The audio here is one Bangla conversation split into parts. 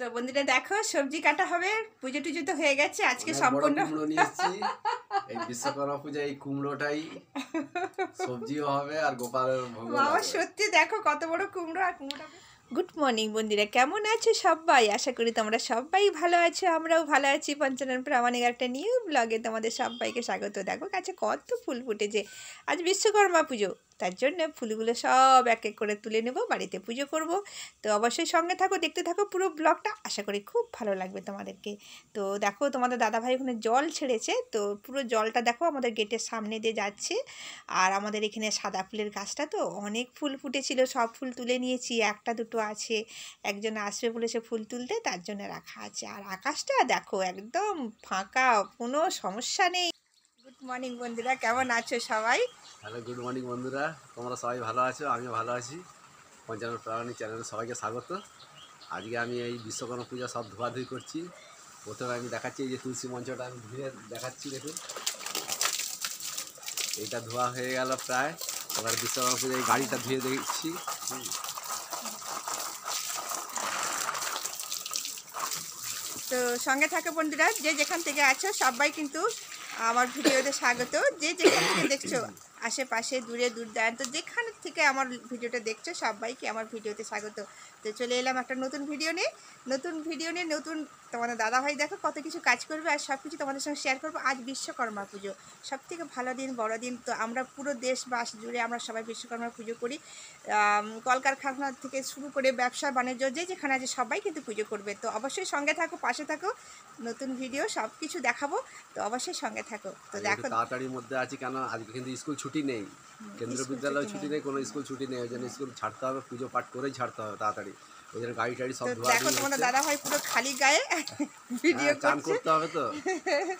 তো বন্ধুরা দেখো সবজি কাটা হবে, পুজো টুজো তো হয়ে গেছে আজকে সম্পূর্ণ। কুমড়ো নিয়ে এসেছি এই বিশ্বকর্মা পূজায়, এই কুমড়োটাই সবজিও হবে আর গোপালের ভোগ বাবা সত্যি দেখো কত বড় কুমড়ো। আর কুমড়োটা গুড মর্নিং বন্ধুরা, কেমন আছো সবাই? আশা করি তোমরা সবাই ভালো আছো, আমরাও ভালো আছি। পঞ্চানন প্রামাণিক একটা নিউ ব্লগে তোমাদের সবাইকে স্বাগত। দেখো কাছে কত ফুল ফুটেছে, আজ বিশ্বকর্মা পুজো, তার জন্য ফুলগুলো সব এক এক করে তুলে নেব, বাড়িতে পুজো করব। তো অবশ্যই সঙ্গে থাকো, দেখতে থাকো পুরো ব্লগটা, আশা করি খুব ভালো লাগবে তোমাদেরকে। তো দেখো তোমাদের দাদাভাই ওখানে জল ছেড়েছে, তো পুরো জলটা দেখো আমাদের গেটের সামনে দিয়ে যাচ্ছে। আর আমাদের এখানে সাদা ফুলের গাছটা তো অনেক ফুল ফুটেছিল, সব ফুল তুলে নিয়েছি, একটা দুটো আছে, একজন আসবে বলেছে ফুল তুলতে, তার জন্য রাখা আছে। আর আকাশটা দেখো একদম ফাঁকা, কোনো সমস্যা নেই। গুড মর্নিং বন্ধুরা, কেমন আছো সবাই? হ্যালো, গুড মর্নিং বন্ধুরা, তোমরা সবাই ভালো আছো? আমিও ভালো আছি। পঞ্চানন প্রামাণিক চ্যানেলে সবাইকে স্বাগত। আজকে আমি এই বিশ্বকর্মা পূজা সব ধোয়াধুয়ি করছি। প্রথমে আমি দেখাচ্ছি এই যে তুলসী মঞ্চটা আমি ধুয়ে দেখাচ্ছি, দেখুন এইটা ধোয়া হয়ে গেল প্রায়। এবার বিশ্বকর্মা পূজা এই গাড়িটা ধুয়ে দেখছি। তো সঙ্গে থাকো বন্ধুরা, যে যেখান থেকে আছো সবাই কিন্তু আমার ভিডিওতে স্বাগত। যে যেখান থেকে দেখছো, আশেপাশে দূরে দূর দূরান্ত যেখান থেকে আমার ভিডিওটা দেখছো সবাইকে আমার ভিডিওতে স্বাগত। তো চলে এলাম একটা নতুন ভিডিও নিয়ে, নতুন তোমাদের দাদাভাই দেখো কত কিছু কাজ করবে, আর সব কিছু তোমাদের সঙ্গে শেয়ার করবো। আজ বিশ্বকর্মা পুজো, সবথেকে ভালো দিন, বড় দিন। তো আমরা পুরো দেশবাস জুড়ে আমরা সবাই বিশ্বকর্মা পুজো করি। কলকারখানা থেকে শুরু করে ব্যবসা বাণিজ্য যে যেখানে আছে সবাই কিন্তু পুজো করবে। তো অবশ্যই সঙ্গে থাকো, পাশে থাকো, নতুন ভিডিও সব কিছু দেখাবো, তো অবশ্যই সঙ্গে থাকো। তো দেখো তাড়াতাড়ির মধ্যে আছি, কেন আজকে কিন্তু স্কুল ছুটি নেই, কেন্দ্রীয় বিদ্যালয় ছুটি নেই, কোনো স্কুল ছুটি নেই। ওই জন্য স্কুল ছাড়তে হবে, পুজো পাঠ করেই ছাড়তে হবে তাড়াতাড়ি। ওই জন্য গাড়ি টাড়ি সব ধোয়া দেখো তোমাদের দাদা ভাই পুরো খালি গায়ে ভিডিও চান করছে। করতে হবে, তো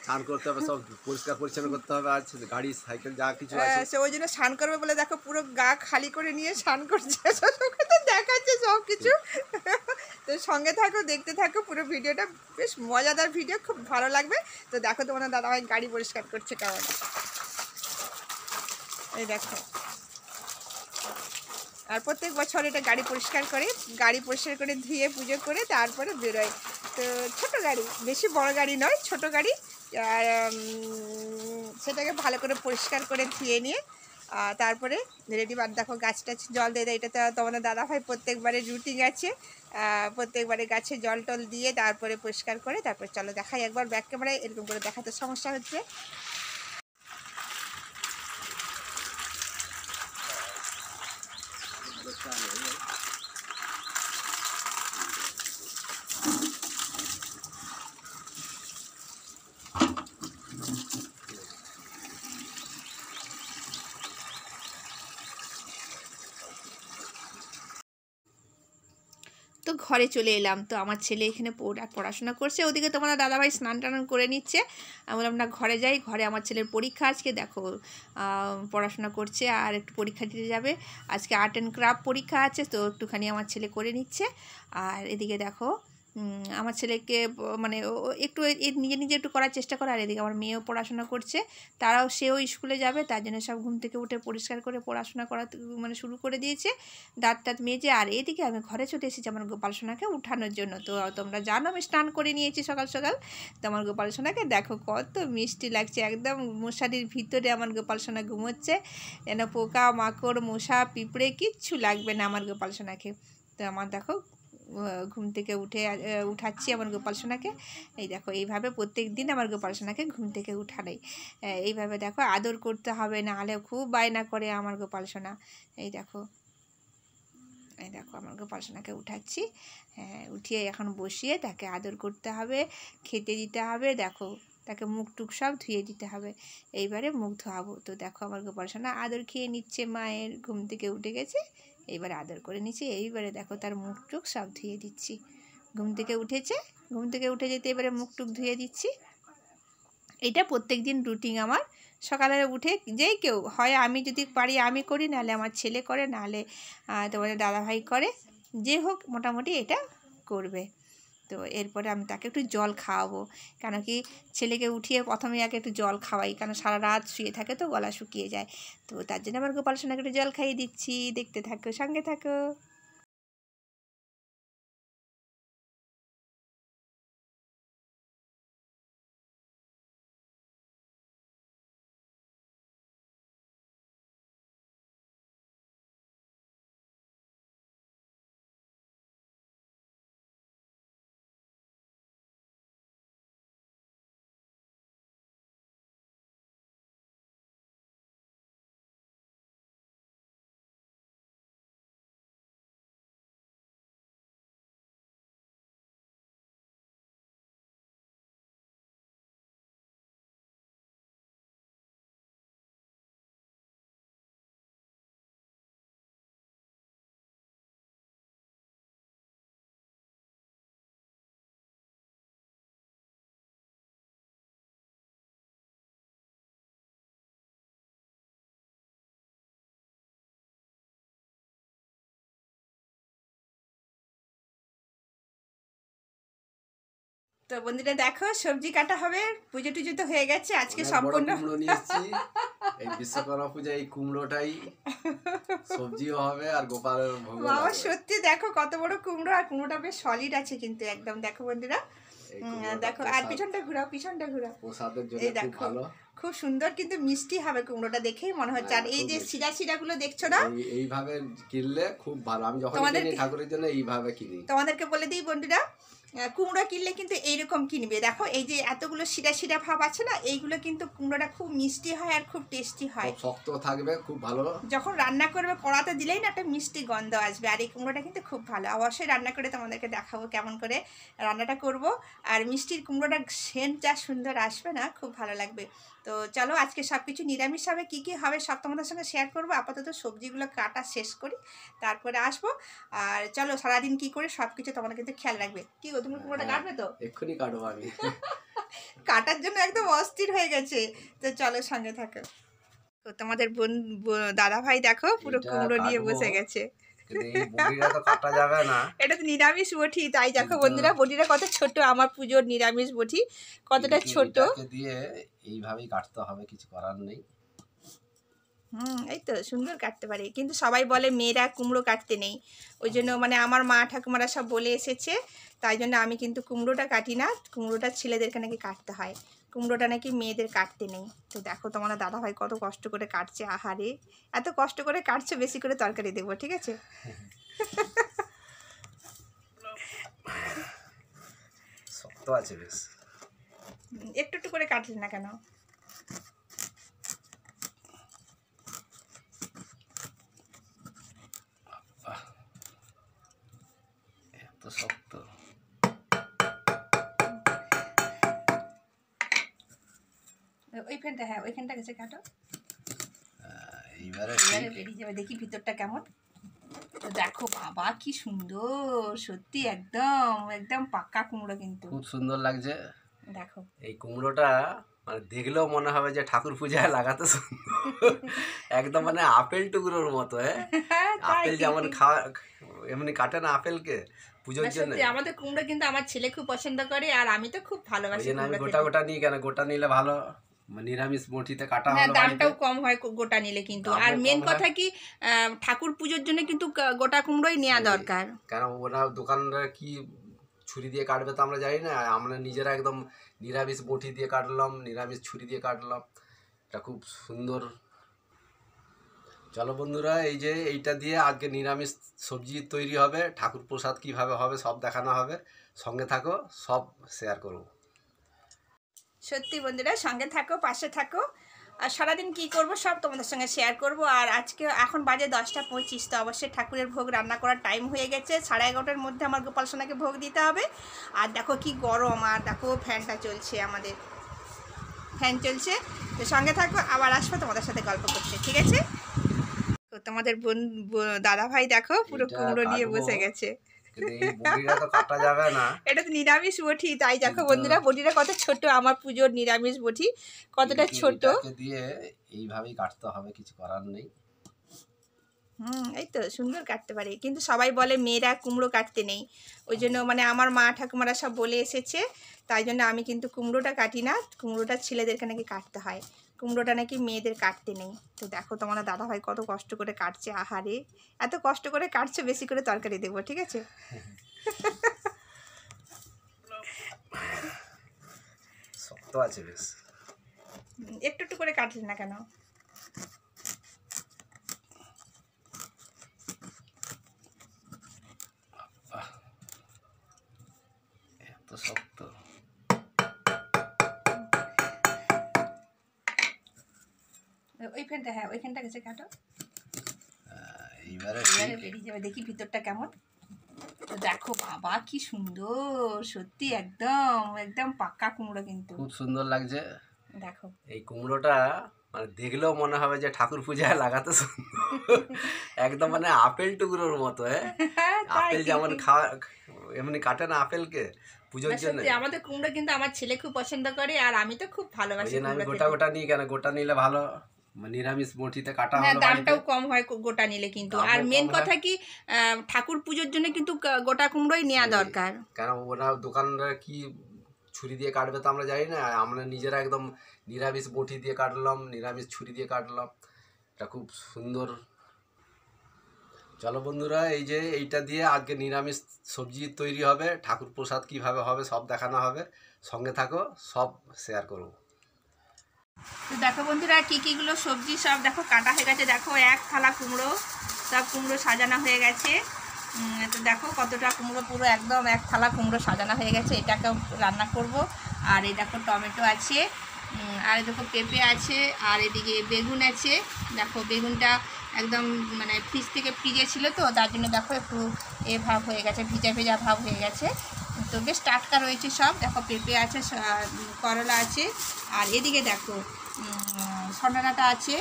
চান করতে হবে, সব পরিষ্কার পরিচ্ছন্ন করতে হবে। আজ গাড়ি সাইকেল যা কিছু আছে সে ওই জন্য স্নান করবে বলে দেখো পুরো গা খালি করে নিয়ে স্নান করছে, ওকে তো দেখাচ্ছে সব কিছু। তো সঙ্গে থাকো, দেখতে থাকো পুরো ভিডিওটা, বেশ মজাদার ভিডিও, খুব ভালো লাগবে। তো দেখো তোমাদের দাদাভাই গাড়ি পরিষ্কার করছে কেমন, এই দেখো। আর প্রত্যেক বছর এটা গাড়ি পরিষ্কার করে ধুয়ে পুজো করে তারপরে বেরোয়। তো ছোট গাড়ি, বেশি বড় গাড়ি নয়, ছোট গাড়ি। আর সেটাকে ভালো করে পরিষ্কার করে ধুয়ে নিয়ে তারপরে রেডি। বার দেখো গাছটা জল দিয়ে দেয়, এটা তো তোমাদের দাদাভাই প্রত্যেকবারে রুটিন আছে, প্রত্যেকবারে গাছে জল টল দিয়ে তারপরে পরিষ্কার করে তারপরে চলো দেখাই একবার ব্যাক ক্যামেরায়, এরকম করে দেখাতে সমস্যা হচ্ছে। তো ঘরে চলে এলাম, তো আমার ছেলে এখানে পড়াশোনা করছে, ওদিকে তোমার দাদাভাই স্নান টান করে নিচ্ছে। আমি বললাম না ঘরে যাই, ঘরে আমার ছেলের পরীক্ষা আজকে, দেখো পড়াশোনা করছে আর একটু পরীক্ষা দিতে যাবে। আজকে আর্ট অ্যান্ড ক্রাফট পরীক্ষা আছে, তো একটুখানি আমার ছেলে করে নিচ্ছে। আর এদিকে দেখো আমার ছেলেকে মানে একটু নিজে একটু করার চেষ্টা করে। আর এদিকে আমার মেয়েও পড়াশোনা করছে, সেও স্কুলে যাবে, তার জন্য সব ঘুম থেকে উঠে পরিষ্কার করে পড়াশোনা করা মানে শুরু করে দিয়েছে, দাঁত টাত মেজে। আর এদিকে আমি ঘরে চলে এসেছি আমার গোপাল সোনাকে উঠানোর জন্য। তো তোমরা জানো আমি স্নান করে নিয়েছি সকাল সকাল। তো আমার গোপাল সোনাকে দেখো কত মিষ্টি লাগছে, একদম মশারির ভিতরে আমার গোপাল সোনা ঘুমোচ্ছে, যেন পোকা মাকড় মশা পিঁপড়ে কিচ্ছু লাগবে না আমার গোপাল সোনাকে। তো আমার দেখো ঘুম থেকে উঠাচ্ছি আমার গোপাল সোনাকে। এই দেখো এইভাবে প্রত্যেক দিন আমার গোপাল সোনাকে ঘুম থেকে উঠানোই, এইভাবে দেখো আদর করতে হবে, না হলে খুব বায়না করে আমার গোপাল সোনা। এই দেখো আমার গোপাল সোনাকে উঠাচ্ছি, উঠিয়ে এখন বসিয়ে তাকে আদর করতে হবে, খেতে দিতে হবে। দেখো তাকে মুখ টুক সব ধুয়ে দিতে হবে, এইবারে মুখ ধোয়াবো। তো দেখো আমার গোপাল সোনা আদর খেয়ে নিচ্ছে, মায়ের ঘুম থেকে উঠে গেছে, এইবারে আদর করে নিচ্ছে। এইবারে দেখো তার মুখ টুক সব ধুয়ে দিচ্ছি, ঘুম থেকে উঠে যেতে এবারে মুখ টুক ধুয়ে দিচ্ছি। এটা প্রত্যেক দিন রুটিন আমার। সকালে উঠে যেই কেউ, হয় আমি যদি পারি আমি করি, নাহলে আমার ছেলে করে, নাহলে তোমাদের দাদাভাই করে, যে হোক মোটামুটি এটা করবে। তো এরপরে আমি তাকে একটু জল খাওয়াবো, কেন কি ছেলেকে উঠিয়ে প্রথমে আগে একটু জল খাওয়াই, কারণ সারা রাত শুয়ে থাকে তো গলা শুকিয়ে যায়। তো তার জন্য আমার গোপাল সোনাকে একটু জল খাইয়ে দিচ্ছি, দেখতে থাকো, সঙ্গে থাকো। তো বন্ধুরা দেখো সবজি কাটা হবে, পুজো টুজো তো হয়ে গেছে আজকে অনেক বড় সম্পূর্ণ। কুমড়ো নিয়ে এসেছি। এই বিশ্বকর্মা পূজায় এই কুমড়োটাই সবজিও হবে আর গোপালের ভোগও বাবা লাগবে। সত্যি দেখো কত বড় কুমড়ো, আর কুমড়োটা বেশ সলিড আছে কিন্তু একদম। দেখো বন্ধুরা এই কুমড়োটা দেখো, আর পিছনটা ঘুরাও, পিছনটা ঘুরাও। প্রসাদের জন্য এই খুব দেখো ভালো। খুব সুন্দর কিন্তু মিষ্টি হবে কুমড়োটা, দেখেই মনে হচ্ছে। আর হ্যাঁ, এই খুব যে মিষ্টি। শিরা শিরাগুলো দেখছো না, এইভাবে কিনলে খুব ভালো। আমি যখন তোমাদেরকে- কিনি ঠাকুরের জন্য এইভাবে কিনি। তোমাদেরকে বলে দিই বন্ধুরা, কুমড়ো কিনলে কিন্তু এইরকম কিনবে। দেখো এই যে এতগুলো শিরা শিরা ভাব আছে না, এইগুলো কিন্তু কুমড়োটা খুব মিষ্টি হয় আর খুব টেস্টি হয়। খুব শক্ত থাকবে, খুব ভালো। যখন রান্না করবে কড়াতে দিলেই না একটা মিষ্টি গন্ধ আসবে। আর এই কুমড়োটা কিন্তু খুব ভালো, অবশ্যই রান্না করে তোমাদেরকে দেখাবো কেমন করে রান্নাটা করব। আর মিষ্টির কুমড়োটা সেন্ট যা সুন্দর আসবে না, খুব ভালো লাগবে। তো চলো আজকে সব কিছু নিরামিষ হবে, কী কী হবে সব তোমাদের সঙ্গে শেয়ার করবো। আপাতত সবজিগুলো কাটা শেষ করি, তারপরে আসবো। আর চলো সারাদিন কি করে সব কিছু তোমাদের কিন্তু খেয়াল রাখবে। কি গো, তুমি কুমড়োটা কাটবে তো? এক্ষুনি কাটবো আমি। কাটার জন্য একদম অস্থির হয়ে গেছে। তো চলো সঙ্গে থাকো। তো তোমাদের দাদা ভাই দেখো পুরো এইটা কুমড়ো নিয়ে কাটবো, বসে গেছে। কিন্তু এই বড়িটা তো কাটা যাবে না। এটা তো নিরামিষ বটি, তাই দেখো কিন্তু- বন্ধুরা বটিটা কত ছোট, আমার পুজোর নিরামিষ বটি কতটা কিন্তু ছোট। এটাকে দিয়ে এইভাবেই কাটতে হবে, কিছু করার নেই। এই তো সুন্দর কাটতে পারে, কিন্তু সবাই বলে মেয়েরা কুমড়ো কাটতে নেই। ওই জন্য মানে আমার মা ঠাকুমারা সব বলে এসেছে, তাই জন্য আমি কিন্তু কুমড়োটা কাটি না। কুমড়োটা ছেলেদেরকে নাকি কাটতে হয়, কুমড়োটা নাকি মেয়েদের কাটতে নেই। তো দেখো তোমার দাদা ভাই কত কষ্ট করে কাটছে, আহারে এত কষ্ট করে কাটছে, বেশি করে তরকারি দেবো, ঠিক আছে? শক্ত আছে বেশ। একটু একটু করে কাটলেন না কেন? এত শক্ত। ওইখানটা, হ্যাঁ ওইখানটা গেছে কাটো, এইবারে এবারে বেরিয়ে যাবে। দেখি ভিতরটা কেমন। তো দেখো বাবা কি সুন্দর, সত্যি একদম একদম পাক্কা কুমড়ো কিন্তু। খুব সুন্দর লাগছে। দেখো এই কুমড়োটা মানে দেখলেও মনে হবে যে ঠাকুর পূজায় লাগাতে সুন্দর। একদম মানে আপেল টুকরোর মতো। আপেল যেমন খাওয়া এমনি কাটে না আপেলকে পুজোর জন্য। সত্যি আমাদের কুমড়ো কিন্তু আমার ছেলে খুব পছন্দ করে, আর আমি তো খুব ওই ভালোবাসি জন্য আমি কুমড়ো গোটা খেতে। গোটা নিই, কেন গোটা নিলে ভালো, নিরামিষ মুঠিতে কাটা হ্যাঁ হলো বাড়িতে। দামটাও কম হয় গোটা নিলে কিন্তু। দামও আর মেন কম কথা কি, ঠাকুর পুজোর জন্য কিন্তু গোটা কুমড়োই নেওয়া সেই। দরকার। কেন ওরা দোকানদার কি ছুরি দিয়ে কাটবে তো আমরা জানি না, আমরা নিজেরা একদম নিরামিষ বটি দিয়ে কাটলাম, নিরামিষ ছুরি দিয়ে কাটলাম, এটা খুব সুন্দর। চলো বন্ধুরা, এই যে এইটা দিয়ে আজকে নিরামিষ সবজি তৈরি হবে, ঠাকুর প্রসাদ কীভাবে হবে সব দেখানো হবে। সঙ্গে থাকো, সব শেয়ার করবো। সত্যি বন্ধুরা সঙ্গে থাকো, পাশে থাকো। আর সারাদিন কি করব সব তোমাদের সঙ্গে শেয়ার করব। আর আজকে এখন বাজে 10টা 25, তো অবশ্যই ঠাকুরের ভোগ রান্না করার টাইম হয়ে গেছে। 11:30টার মধ্যে আমার গোপাল সোনাকে ভোগ দিতে হবে। আর দেখো কি গরম, আর দেখো ফ্যানটা চলছে, আমাদের ফ্যান চলছে। তো সঙ্গে থাকো, আবার আসবো তোমাদের সাথে গল্প করতে, ঠিক আছে? তো তোমাদের দাদা ভাই দেখো পুরো এইটা কুমড়ো নিয়ে কাটবো, বসে গেছে। কিন্তু এই বড়িটা তো কাটা যাবে না। এটা তো নিরামিষ বটি, তাই দেখো কিন্তু- বন্ধুরা বটিটা কত ছোট, আমার পুজোর নিরামিষ বটি কতটা কিন্তু ছোট। এটাকে দিয়ে এইভাবেই কাটতে হবে, কিছু করার নেই। এই তো সুন্দর কাটতে পারে, কিন্তু সবাই বলে মেয়েরা কুমড়ো কাটতে নেই। ওই জন্য মানে আমার মা ঠাকুমারা সব বলে এসেছে, তাই জন্য আমি কিন্তু কুমড়োটা কাটি না। কুমড়োটা ছেলেদেরকে নাকি কাটতে হয়, কুমড়োটা নাকি মেয়েদের কাটতে নেই। তো দেখো তোমার দাদা ভাই কত কষ্ট করে কাটছে, আহারে এত কষ্ট করে কাটছে, বেশি করে তরকারি দেবো, ঠিক আছে? শক্ত আছে বেশ। একটু একটু করে কাটলেন না কেন? এত শক্ত। ওইখানটা, হ্যাঁ ওইখানটা গেছে কাটো, এইবারে এবারে বেরিয়ে যাবে। দেখি ভিতরটা কেমন। তো দেখো বাবা কি সুন্দর, সত্যি একদম একদম পাক্কা কুমড়ো কিন্তু। খুব সুন্দর লাগছে। দেখো এই কুমড়োটা মানে দেখলেও মনে হবে যে ঠাকুর পূজায় লাগাতে সুন্দর। একদম মানে আপেল টুকরোর মতো। আপেল যেমন খাওয়া এমনি কাটে না আপেলকে পুজোর জন্য। সত্যি আমাদের কুমড়ো কিন্তু আমার ছেলে খুব পছন্দ করে, আর আমি তো খুব ওই ভালোবাসি জন্য আমি কুমড়ো গোটা খেতে। গোটা নিই, কেন গোটা নিলে ভালো, নিরামিষ মুঠিতে কাটা হ্যাঁ হলো বাড়িতে। দামটাও কম হয় গোটা নিলে কিন্তু। দামও আর মেন কম কথা কি, ঠাকুর পুজোর জন্য কিন্তু গোটা কুমড়োই নেওয়া সেই। দরকার। কেন ওরা দোকানদার কি ছুরি দিয়ে কাটবে তো আমরা জানি না, আমরা নিজেরা একদম নিরামিষ বটি দিয়ে কাটলাম, নিরামিষ ছুরি দিয়ে কাটলাম। এটা খুব সুন্দর। চলো বন্ধুরা, এই যে এইটা দিয়ে আজকে নিরামিষ সবজি তৈরি হবে, ঠাকুর প্রসাদ কীভাবে হবে সব দেখানো হবে। সঙ্গে থাকো, সব শেয়ার করবো। তো দেখো বন্ধুরা কীগুলো সবজি সব দেখো কাটা হয়ে গেছে। দেখো এক থালা কুমড়ো, সব কুমড়ো সাজানো হয়ে গেছে। তো দেখো কতটা কুমড়ো, পুরো একদম এক থালা কুমড়ো সাজানো হয়ে গেছে। এটাকে রান্না করব। আর এই দেখো টমেটো আছে, আর দেখো পেঁপে আছে, আর এদিকে বেগুন আছে। দেখো বেগুনটা একদম মানে ফ্রিজে ছিল তো, তার জন্য দেখো একটু ভাব হয়ে গেছে, ভিজা ভেজা ভাব হয়ে গেছে। তো বেশ টাটকা রয়েছে সব। দেখো পেঁপে আছে, করলা আছে, আর এদিকে দেখো সজনা ডাঁটা আছে,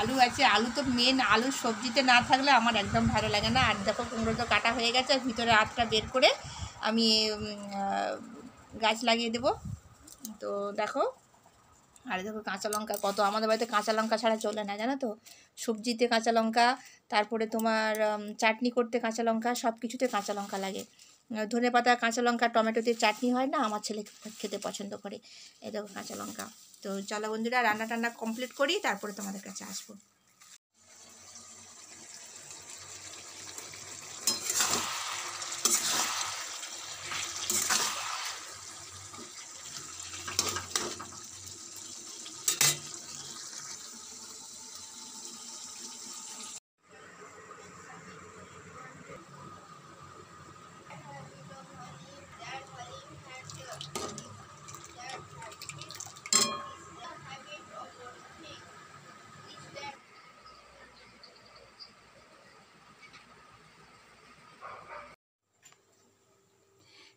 আলু আছে। আলু তো মেন, আলু সবজিতে না থাকলে আমার একদম ভালো লাগে না। আর দেখো কুমড়ো তো কাটা হয়ে গেছে, ভিতরে আটটা বের করে আমি গাছ লাগিয়ে দেব। তো দেখো, আর দেখো কাঁচা লঙ্কা কত, আমাদের বাড়িতে কাঁচা লঙ্কা ছাড়া চলে না জানো তো। সবজিতে কাঁচা লঙ্কা, তারপরে তোমার চাটনি করতে কাঁচা লঙ্কা, সব কিছুতে কাঁচা লঙ্কা লাগে। ধনে পাতা, কাঁচা লঙ্কা, টমেটো দিয়ে চাটনি হয় না, আমার ছেলে খেতে পছন্দ করে। এই দেখো কাঁচা লঙ্কা। তো চলো বন্ধুরা রান্না টান্না কমপ্লিট করি, তারপরে তোমাদের কাছে আসবো।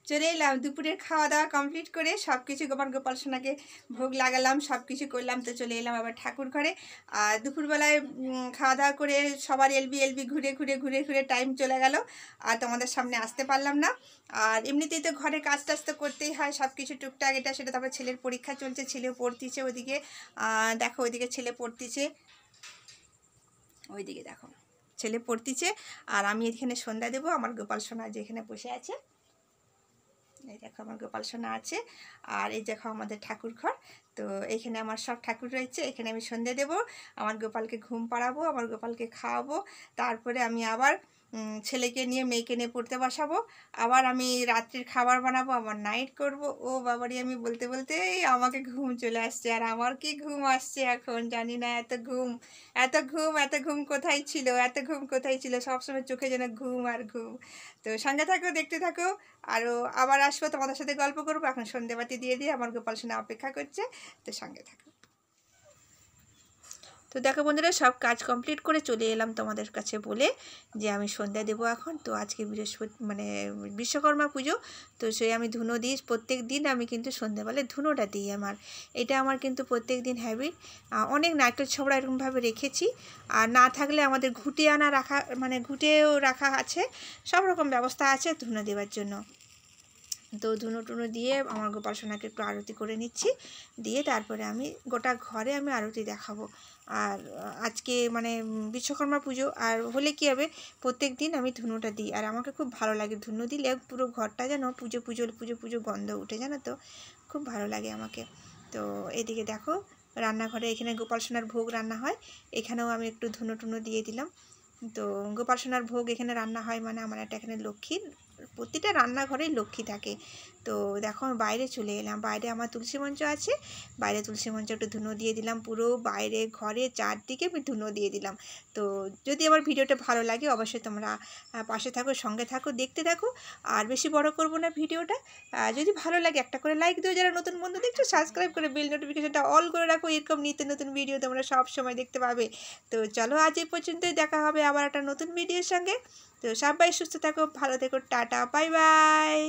চলে এলাম দুপুরের খাওয়া দাওয়া কমপ্লিট করে, সব কিছু আমার গোপাল সোনাকে ভোগ লাগালাম, সব কিছু করলাম। তো চলে এলাম আবার ঠাকুর ঘরে। আর দুপুরবেলায় খাওয়া দাওয়া করে সবার এলবি ঘুরে ঘুরে ঘুরে ঘুরে টাইম চলে গেল, আর তোমাদের সামনে আসতে পারলাম না। আর এমনিতেই তো ঘরে কাজ টাজ তো করতেই হয়, সব কিছু টুকটাক এটা সেটা। তারপরে ছেলের পরীক্ষা চলছে, ছেলেও পড়তিছে ওদিকে। দেখো ওইদিকে ছেলে পড়তিছে, ওইদিকে দেখো ছেলে পড়তিছে। আর আমি এখানে সন্ধ্যা দেবো। আমার গোপাল সোনা যে এখানে বসে আছে, এই দেখো আমার গোপাল সোনা আছে। আর এই দেখো আমাদের ঠাকুর ঘর। তো এখানে আমার সব ঠাকুর রয়েছে, এখানে আমি সন্ধে দেব, আমার গোপালকে ঘুম পাড়াবো, আমার গোপালকে খাওয়াবো। তারপরে আমি আবার ছেলেকে নিয়ে মেয়েকে নিয়ে পড়তে বসাবো। আবার আমি রাত্রির খাবার বানাবো, আমার নাইট করব। ও বাবারি, আমি বলতে বলতেই আমাকে ঘুম চলে আসছে। আর আমার কি ঘুম আসছে এখন জানি না। এত ঘুম এত ঘুম এত ঘুম কোথায় ছিল, এত ঘুম কোথায় ছিল, সবসময় চোখে যেন ঘুম আর ঘুম। তো সঙ্গে থাকো, দেখতে থাকো। আরও আবার আসবো, তোমাদের সাথে গল্প করবো। এখন সন্ধেবাতি দিয়ে দিয়ে আমার গোপাল সোনা অপেক্ষা করছে। তো সঙ্গে থাকো। তো দেখো বন্ধুরা সব কাজ কমপ্লিট করে চলে এলাম তোমাদের কাছে বলে যে আমি সন্ধ্যা দেবো এখন। তো আজকে মানে বিশ্বকর্মা পুজো, তো সেই আমি ধুনো দিই প্রত্যেক দিন। আমি কিন্তু সন্ধ্যাবেলায় ধুনোটা দিই, এটা আমার কিন্তু প্রত্যেক দিন হ্যাবিট। অনেক নারকেল ছবড়া এরকমভাবে রেখেছি, আর না থাকলে আমাদের ঘুঁটে আনা রাখা, মানে ঘুঁটেও রাখা আছে, সব রকম ব্যবস্থা আছে ধুনো দেওয়ার জন্য। তো ধুনো টুনো দিয়ে আমার গোপাল সোনাকে একটু আরতি করে নিচ্ছি, দিয়ে তারপরে আমি গোটা ঘরে আমি আরতি দেখাবো। আর আজকে মানে বিশ্বকর্মা পুজো, আর হলে কী হবে, প্রত্যেক দিন আমি ধুনোটা দিই। আর আমাকে খুব ভালো লাগে ধুনো দিলে, পুরো ঘরটা যেন পুজো পুজো পুজো পুজো গন্ধ উঠে, জানো তো, খুব ভালো লাগে আমাকে। তো এদিকে দেখো রান্নাঘরে এখানে গোপাল সোনার ভোগ রান্না হয়, এখানেও আমি একটু ধুনো টুনো দিয়ে দিলাম। তো গোপাল সোনার ভোগ এখানে রান্না হয় মানে আমার একটা এখানে লক্ষ্মীর, প্রতিটা রান্নাঘরেই লক্ষ্মী থাকে। তো দেখো আমি বাইরে চলে এলাম, বাইরে আমার তুলসী মঞ্চ আছে, বাইরে তুলসী মঞ্চ একটু ধুনো দিয়ে দিলাম, পুরো বাইরে ঘরে চারদিকে আমি ধুনো দিয়ে দিলাম। তো যদি আমার ভিডিওটা ভালো লাগে অবশ্যই তোমরা পাশে থাকো, সঙ্গে থাকো, দেখতে থাকো। আর বেশি বড় করব না ভিডিওটা, যদি ভালো লাগে একটা করে লাইক দিও, যারা নতুন বন্ধু দেখছো সাবস্ক্রাইব করে বেল নোটিফিকেশনটা অল করে রাখো, এরকম নিত্য নতুন ভিডিও তোমরা সব সময় দেখতে পাবে। তো চলো আজ এই পর্যন্তই, দেখা হবে আবার একটা নতুন ভিডিওর সঙ্গে। তো সবাই সুস্থ থাকো, ভালো থেকো, টাটা, বাই বাই।